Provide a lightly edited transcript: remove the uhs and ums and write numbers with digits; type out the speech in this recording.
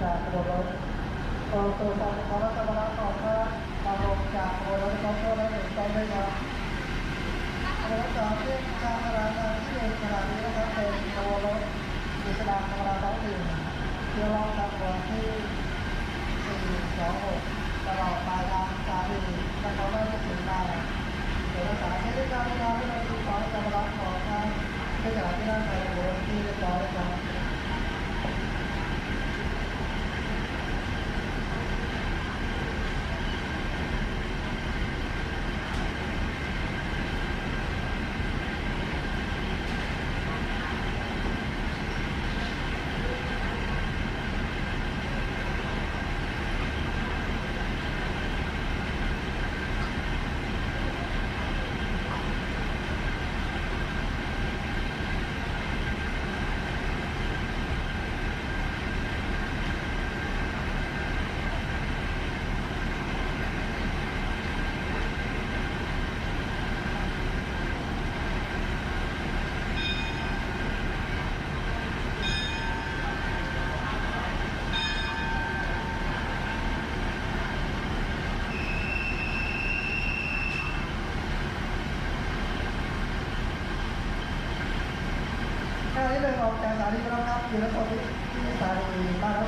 จากขบวนรถตรงตัวตรงของรัฐบาลของพระมาลงจากขบวนรถของพระได้ถูกต้องได้ครับขบวนรถจอดที่ทางราชการที่1ขณะนี้นะครับเป็นขบวนรถอิสลามธรรมดาท้องถิ่นเที่ยวรอบทางขบวนที่426ตลอดปลายทางสาลีและเขาได้ถึงได้เอกสารที่ได้การงานที่เราดูขอให้การรับของทางเอกสารที่ได้ไปขบวนที่เรียบร้อยแล้ว ขณะที่เดินออกจากสถานีแล้วครับอยู่ในส่วนที่สถานีบ้าน